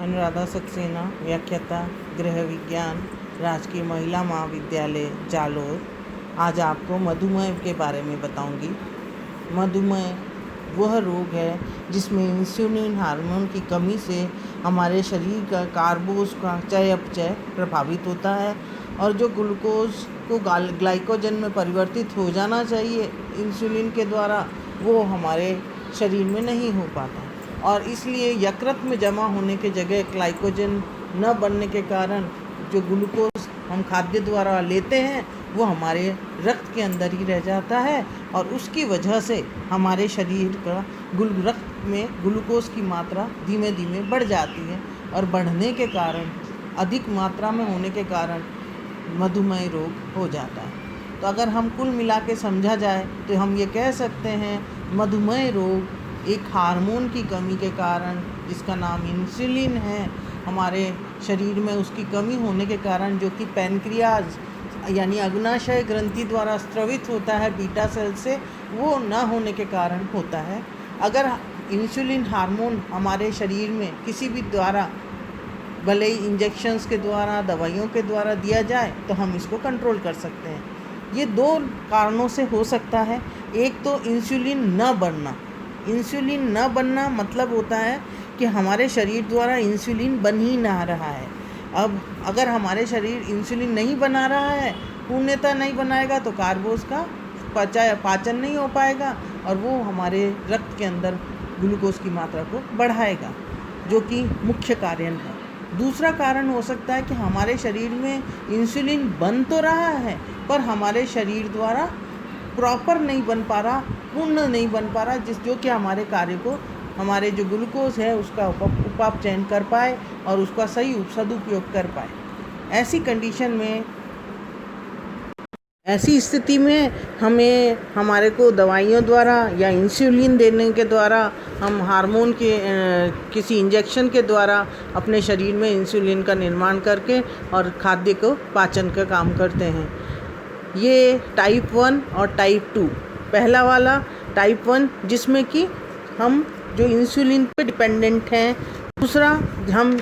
अनुराधा सक्सेना, व्याख्याता, गृह विज्ञान, राजकीय महिला महाविद्यालय जालोर। आज आपको मधुमेह के बारे में बताऊंगी। मधुमेह वह रोग है जिसमें इंसुलिन हार्मोन की कमी से हमारे शरीर का कार्बोज का चयापचय प्रभावित होता है और जो ग्लूकोज को ग्लाइकोजन में परिवर्तित हो जाना चाहिए इंसुलिन के द्वारा, वो हमारे शरीर में नहीं हो पाता और इसलिए यकृत में जमा होने के जगह ग्लाइकोजन न बनने के कारण जो ग्लूकोज हम खाद्य द्वारा लेते हैं वो हमारे रक्त के अंदर ही रह जाता है और उसकी वजह से हमारे शरीर का रक्त में ग्लूकोज की मात्रा धीमे धीमे बढ़ जाती है और बढ़ने के कारण, अधिक मात्रा में होने के कारण मधुमेह रोग हो जाता है। तो अगर हम कुल मिला के समझा जाए तो हम ये कह सकते हैं मधुमेह रोग एक हार्मोन की कमी के कारण, जिसका नाम इंसुलिन है, हमारे शरीर में उसकी कमी होने के कारण, जो कि पैनक्रियाज यानी अग्नाशय ग्रंथि द्वारा स्रावित होता है बीटा सेल से, वो न होने के कारण होता है। अगर इंसुलिन हार्मोन हमारे शरीर में किसी भी द्वारा, भले ही इंजेक्शंस के द्वारा, दवाइयों के द्वारा दिया जाए, तो हम इसको कंट्रोल कर सकते हैं। ये दो कारणों से हो सकता है। एक तो इंसुलिन न बनना। इंसुलिन न बनना मतलब होता है कि हमारे शरीर द्वारा इंसुलिन बन ही ना रहा है। अब अगर हमारे शरीर इंसुलिन नहीं बना रहा है, पूर्णतः नहीं बनाएगा, तो कार्बोज का पाचन नहीं हो पाएगा और वो हमारे रक्त के अंदर ग्लूकोज की मात्रा को बढ़ाएगा, जो कि मुख्य कारण है। दूसरा कारण हो सकता है कि हमारे शरीर में इंसुलिन बन तो रहा है पर हमारे शरीर द्वारा प्रॉपर नहीं बन पा रहा, पूर्ण नहीं बन पा रहा, जो कि हमारे कार्य को, हमारे जो ग्लूकोज है उसका उपापचयन कर पाए और उसका सही सदुपयोग कर पाए। ऐसी स्थिति में हमें, हमारे को दवाइयों द्वारा या इंसुलिन देने के द्वारा, हम हार्मोन के किसी इंजेक्शन के द्वारा अपने शरीर में इंसुलिन का निर्माण करके और खाद्य को पाचन का काम करते हैं। ये टाइप 1 और टाइप 2। पहला वाला टाइप 1 जिसमें कि हम जो इंसुलिन पे डिपेंडेंट हैं। दूसरा हम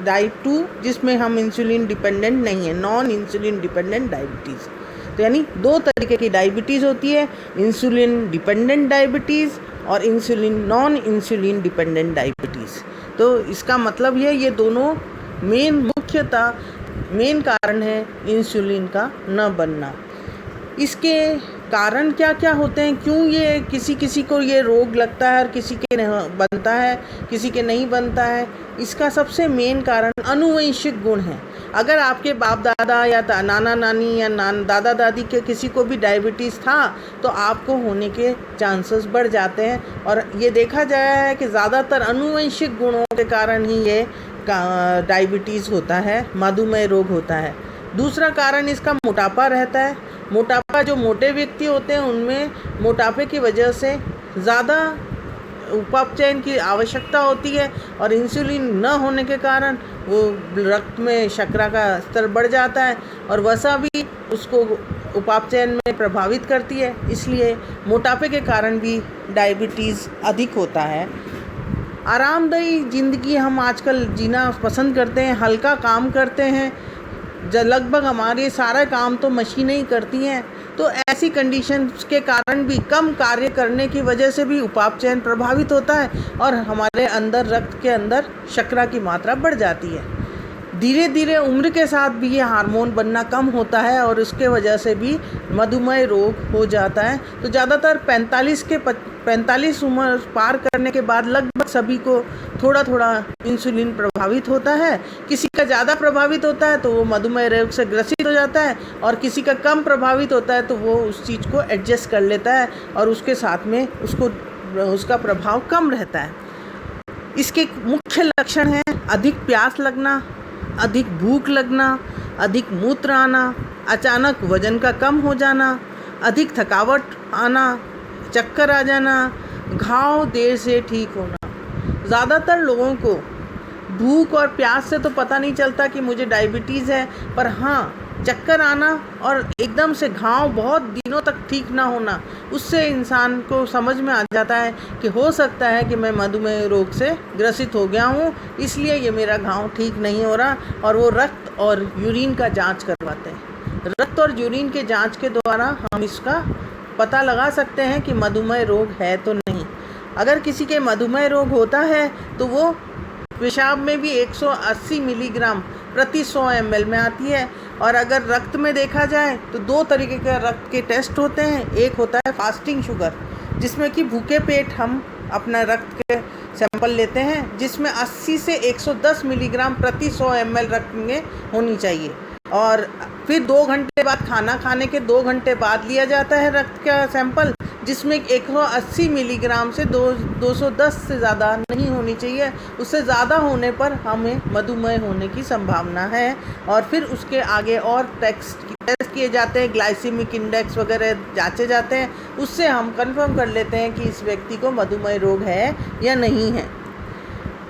टाइप 2 जिसमें हम इंसुलिन डिपेंडेंट नहीं है, नॉन इंसुलिन डिपेंडेंट डायबिटीज़। तो यानी दो तरीके की डायबिटीज़ होती है, इंसुलिन डिपेंडेंट डायबिटीज़ और नॉन इंसुलिन डिपेंडेंट डायबिटीज़। तो इसका मतलब ये दोनों मेन कारण है इंसुलिन का न बनना। इसके कारण क्या क्या होते हैं, क्यों ये किसी को ये रोग लगता है और किसी के बनता है, किसी के नहीं बनता है? इसका सबसे मेन कारण आनुवंशिक गुण है। अगर आपके बाप दादा या नाना नानी या दादा दादी के किसी को भी डायबिटीज़ था तो आपको होने के चांसेस बढ़ जाते हैं और ये देखा गया है कि ज़्यादातर आनुवंशिक गुणों के कारण ही ये डायबिटीज़ होता है, मधुमेह रोग होता है। दूसरा कारण इसका मोटापा रहता है। मोटापा, जो मोटे व्यक्ति होते हैं उनमें मोटापे की वजह से ज़्यादा उपापचयन की आवश्यकता होती है और इंसुलिन न होने के कारण वो रक्त में शर्करा का स्तर बढ़ जाता है और वसा भी उसको उपापचयन में प्रभावित करती है। इसलिए मोटापे के कारण भी डायबिटीज़ अधिक होता है। आरामदायी ज़िंदगी हम आजकल जीना पसंद करते हैं, हल्का काम करते हैं, लगभग हमारे सारा काम तो मशीनें ही करती हैं। तो ऐसी कंडीशंस के कारण भी, कम कार्य करने की वजह से भी उपापचयन प्रभावित होता है और हमारे अंदर, रक्त के अंदर शर्करा की मात्रा बढ़ जाती है। धीरे धीरे उम्र के साथ भी ये हार्मोन बनना कम होता है और उसके वजह से भी मधुमेह रोग हो जाता है। तो ज़्यादातर 45 उम्र पार करने के बाद लगभग सभी को थोड़ा थोड़ा इंसुलिन प्रभावित होता है। किसी का ज़्यादा प्रभावित होता है तो वो मधुमेह रोग से ग्रसित हो जाता है और किसी का कम प्रभावित होता है तो वो उस चीज़ को एडजस्ट कर लेता है और उसके साथ में उसका प्रभाव कम रहता है। इसके मुख्य लक्षण हैं अधिक प्यास लगना, अधिक भूख लगना, अधिक मूत्र आना, अचानक वजन का कम हो जाना, अधिक थकावट आना, चक्कर आ जाना, घाव देर से ठीक होना। ज़्यादातर लोगों को भूख और प्यास से तो पता नहीं चलता कि मुझे डायबिटीज़ है, पर हाँ, चक्कर आना और एकदम से घाव बहुत दिनों तक ठीक ना होना, उससे इंसान को समझ में आ जाता है कि हो सकता है कि मैं मधुमेह रोग से ग्रसित हो गया हूँ, इसलिए ये मेरा घाव ठीक नहीं हो रहा। और वो रक्त और यूरिन का जांच करवाते हैं। रक्त और यूरिन के जांच के द्वारा हम इसका पता लगा सकते हैं कि मधुमेह रोग है तो नहीं। अगर किसी के मधुमेह रोग होता है तो वो पेशाब में भी 180 मिलीग्राम प्रति 100 ml में आती है। और अगर रक्त में देखा जाए तो 2 तरीके के रक्त के टेस्ट होते हैं। एक होता है फास्टिंग शुगर, जिसमें कि भूखे पेट हम अपना रक्त के सैंपल लेते हैं, जिसमें 80 से 110 मिलीग्राम प्रति 100 ml रक्त में होनी चाहिए। और फिर 2 घंटे बाद, खाना खाने के 2 घंटे बाद लिया जाता है रक्त का सैंपल, जिसमें 180 मिलीग्राम से 210 से ज़्यादा नहीं होनी चाहिए। उससे ज़्यादा होने पर हमें मधुमेह होने की संभावना है। और फिर उसके आगे और टेस्ट किए जाते हैं, ग्लाइसेमिक इंडेक्स वगैरह जांचे जाते हैं। उससे हम कंफर्म कर लेते हैं कि इस व्यक्ति को मधुमेह रोग है या नहीं है।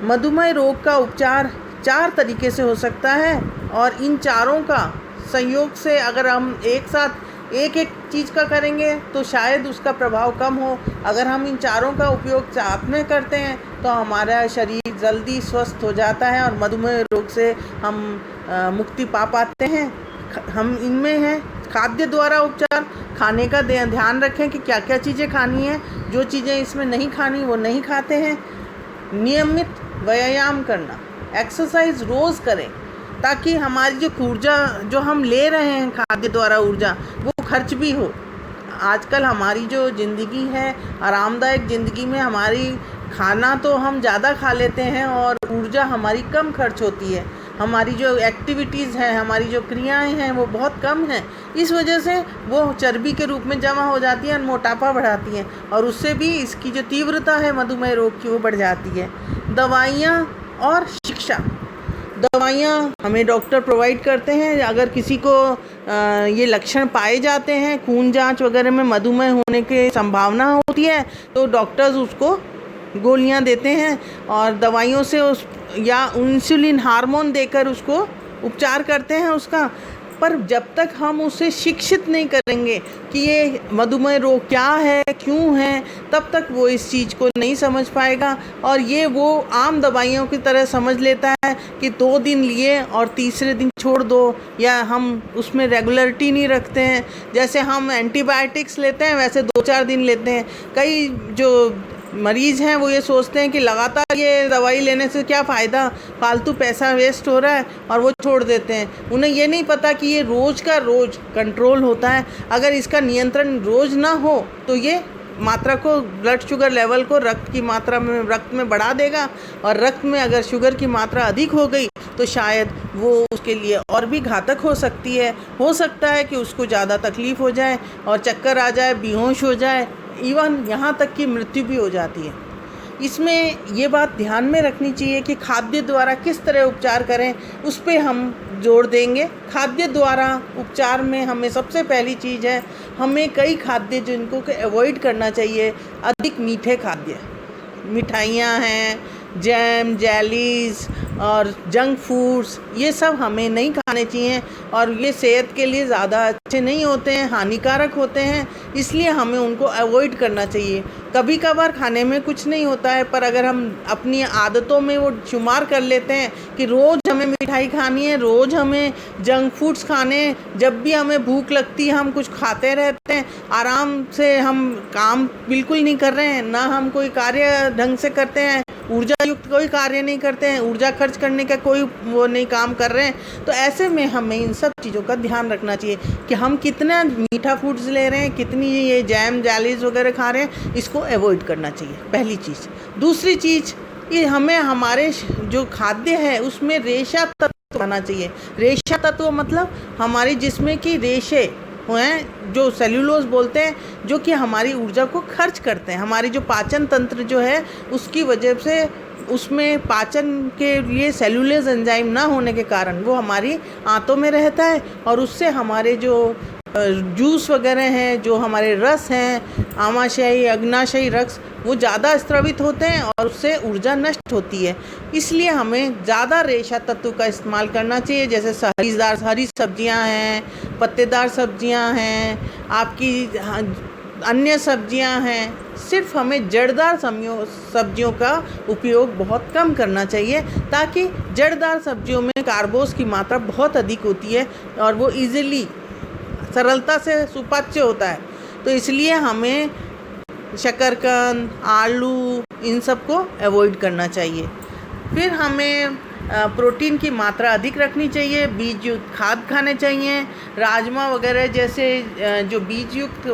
मधुमेह रोग का उपचार 4 तरीके से हो सकता है, और इन चारों का संयोग से अगर हम एक साथ एक चीज़ का करेंगे तो शायद उसका प्रभाव कम हो। अगर हम इन चारों का उपयोग साथ में करते हैं तो हमारा शरीर जल्दी स्वस्थ हो जाता है और मधुमेह रोग से हम मुक्ति पा पाते हैं। हम इनमें हैं खाद्य द्वारा उपचार। खाने का ध्यान रखें कि क्या क्या चीज़ें खानी है, जो चीज़ें इसमें नहीं खानी वो नहीं खाते हैं। नियमित व्यायाम करना, एक्सरसाइज रोज़ करें, ताकि हमारी जो ऊर्जा जो हम ले रहे हैं खाद्य द्वारा ऊर्जा, वो खर्च भी हो। आजकल हमारी जो ज़िंदगी है, आरामदायक ज़िंदगी में हमारी खाना तो हम ज़्यादा खा लेते हैं और ऊर्जा हमारी कम खर्च होती है। हमारी जो एक्टिविटीज़ हैं, हमारी जो क्रियाएं हैं वो बहुत कम हैं। इस वजह से वो चर्बी के रूप में जमा हो जाती हैं और मोटापा बढ़ाती हैं, और उससे भी इसकी जो तीव्रता है मधुमेह रोग की वो बढ़ जाती है। दवाइयाँ और शिक्षा। दवाइयाँ हमें डॉक्टर प्रोवाइड करते हैं। अगर किसी को ये लक्षण पाए जाते हैं, खून जांच वगैरह में मधुमेह होने की संभावना होती है, तो डॉक्टर्स उसको गोलियां देते हैं और दवाइयों से या इंसुलिन हार्मोन देकर उसको उपचार करते हैं उसका। पर जब तक हम उसे शिक्षित नहीं करेंगे कि ये मधुमेह रोग क्या है, क्यों है, तब तक वो इस चीज़ को नहीं समझ पाएगा। और ये वो आम दवाइयों की तरह समझ लेता है कि 2 दिन लिए और तीसरे दिन छोड़ दो, या हम उसमें रेगुलरिटी नहीं रखते हैं। जैसे हम एंटीबायोटिक्स लेते हैं वैसे 2-4 दिन लेते हैं। कई जो मरीज़ हैं वो ये सोचते हैं कि लगातार ये दवाई लेने से क्या फ़ायदा, फालतू पैसा वेस्ट हो रहा है, और वो छोड़ देते हैं। उन्हें ये नहीं पता कि ये रोज़ का रोज़ कंट्रोल होता है। अगर इसका नियंत्रण रोज़ ना हो तो ये मात्रा को, ब्लड शुगर लेवल को, रक्त की मात्रा में, रक्त में बढ़ा देगा, और रक्त में अगर शुगर की मात्रा अधिक हो गई तो शायद वो उसके लिए और भी घातक हो सकती है। हो सकता है कि उसको ज़्यादा तकलीफ़ हो जाए और चक्कर आ जाए, बेहोश हो जाए, इवन यहाँ तक कि मृत्यु भी हो जाती है। इसमें ये बात ध्यान में रखनी चाहिए कि खाद्य द्वारा किस तरह उपचार करें, उस पर हम जोर देंगे। खाद्य द्वारा उपचार में हमें सबसे पहली चीज़ है, हमें कई खाद्य जिनको अवॉइड करना चाहिए। अधिक मीठे खाद्य, मिठाइयाँ हैं, जैम, जेलीज़ और जंक फूड्स, ये सब हमें नहीं खाने चाहिए, और ये सेहत के लिए ज़्यादा अच्छे नहीं होते हैं, हानिकारक होते हैं, इसलिए हमें उनको अवॉइड करना चाहिए। कभी कभार खाने में कुछ नहीं होता है, पर अगर हम अपनी आदतों में वो शुमार कर लेते हैं कि रोज़ हमें मिठाई खानी है, रोज़ हमें जंक फूड्स खाने, जब भी हमें भूख लगती है हम कुछ खाते रहते हैं, आराम से हम काम बिल्कुल नहीं कर रहे हैं, ना हम कोई कार्य ढंग से करते हैं, ऊर्जा युक्त कोई कार्य नहीं करते हैं, ऊर्जा खर्च करने का कोई वो नहीं काम कर रहे हैं, तो ऐसे में हमें इन सब चीज़ों का ध्यान रखना चाहिए कि हम कितना मीठा फूड्स ले रहे हैं, कितनी ये जैम, जेलीज़ वगैरह खा रहे हैं, इसको अवॉइड करना चाहिए, पहली चीज़। दूसरी चीज़, ये हमें हमारे जो खाद्य है उसमें रेशा तत्व आना चाहिए। रेशा तत्व मतलब हमारे जिस्म की रेशे हैं, जो सेल्यूलोज बोलते हैं, जो कि हमारी ऊर्जा को खर्च करते हैं। हमारी जो पाचन तंत्र जो है उसकी वजह से उसमें पाचन के लिए सेल्यूलोज एंजाइम ना होने के कारण वो हमारी आंतों में रहता है, और उससे हमारे जो जूस वगैरह हैं, जो हमारे रस हैं, आमाशयी, अग्नाशयी रस, वो ज़्यादा स्रावित होते हैं और उससे ऊर्जा नष्ट होती है। इसलिए हमें ज़्यादा रेशा तत्व का इस्तेमाल करना चाहिए, जैसे हरी सब्जियां हैं, पत्तेदार सब्जियां हैं, आपकी अन्य सब्जियां हैं। सिर्फ हमें जड़दार सब्जियों का उपयोग बहुत कम करना चाहिए, ताकि जड़दार सब्जियों में कार्बोस की मात्रा बहुत अधिक होती है और वो इजीली सरलता से सुपाच्य होता है। तो इसलिए हमें शकरकंद, आलू, इन सब को अवॉइड करना चाहिए। फिर हमें प्रोटीन की मात्रा अधिक रखनी चाहिए, बीज युक्त खाद्य खाने चाहिए। राजमा वगैरह जैसे जो बीज युक्त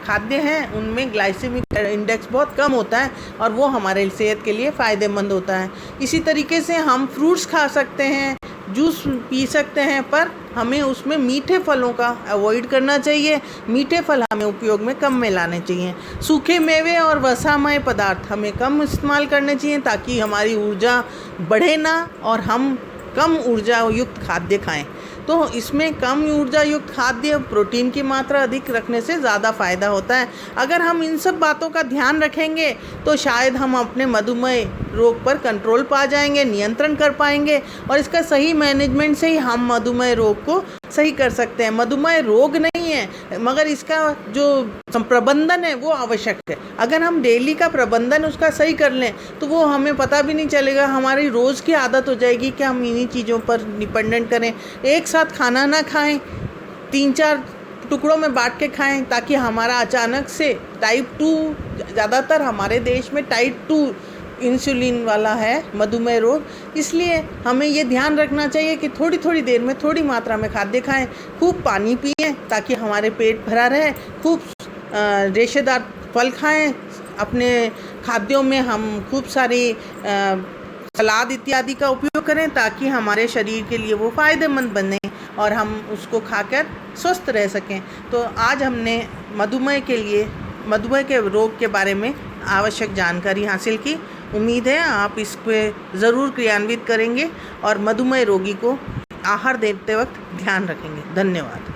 खाद्य हैं उनमें ग्लाइसेमिक इंडेक्स बहुत कम होता है और वो हमारे सेहत के लिए फ़ायदेमंद होता है। इसी तरीके से हम फ्रूट्स खा सकते हैं, जूस पी सकते हैं, पर हमें उसमें मीठे फलों का अवॉइड करना चाहिए। मीठे फल हमें उपयोग में कम में लाने चाहिए। सूखे मेवे और वसामय पदार्थ हमें कम इस्तेमाल करने चाहिए, ताकि हमारी ऊर्जा बढ़े ना और हम कम ऊर्जा युक्त खाद्य खाएं। तो इसमें कम ऊर्जा युक्त खाद्य, प्रोटीन की मात्रा अधिक रखने से ज़्यादा फ़ायदा होता है। अगर हम इन सब बातों का ध्यान रखेंगे तो शायद हम अपने मधुमेह रोग पर कंट्रोल पा जाएंगे, नियंत्रण कर पाएंगे, और इसका सही मैनेजमेंट से ही हम मधुमेह रोग को सही कर सकते हैं। मधुमेह रोग नहीं है, मगर इसका जो प्रबंधन है वो आवश्यक है। अगर हम डेली का प्रबंधन उसका सही कर लें तो वो हमें पता भी नहीं चलेगा, हमारी रोज़ की आदत हो जाएगी कि हम इन्हीं चीज़ों पर डिपेंडेंट करें। एक साथ खाना ना खाएं, 3-4 टुकड़ों में बांट के खाएं, ताकि हमारा अचानक से टाइप 2, ज़्यादातर हमारे देश में टाइप 2 इंसुलिन वाला है मधुमेह रोग, इसलिए हमें ये ध्यान रखना चाहिए कि थोड़ी थोड़ी देर में थोड़ी मात्रा में खाद्य खाएं, खूब पानी पिएं ताकि हमारे पेट भरा रहे, खूब रेशेदार फल खाएं, अपने खाद्यों में हम खूब सारी सलाद इत्यादि का उपयोग करें, ताकि हमारे शरीर के लिए वो फ़ायदेमंद बने और हम उसको खाकर स्वस्थ रह सकें। तो आज हमने मधुमेह के रोग के बारे में आवश्यक जानकारी हासिल की। उम्मीद है आप इस पे ज़रूर क्रियान्वित करेंगे और मधुमेह रोगी को आहार देते वक्त ध्यान रखेंगे। धन्यवाद।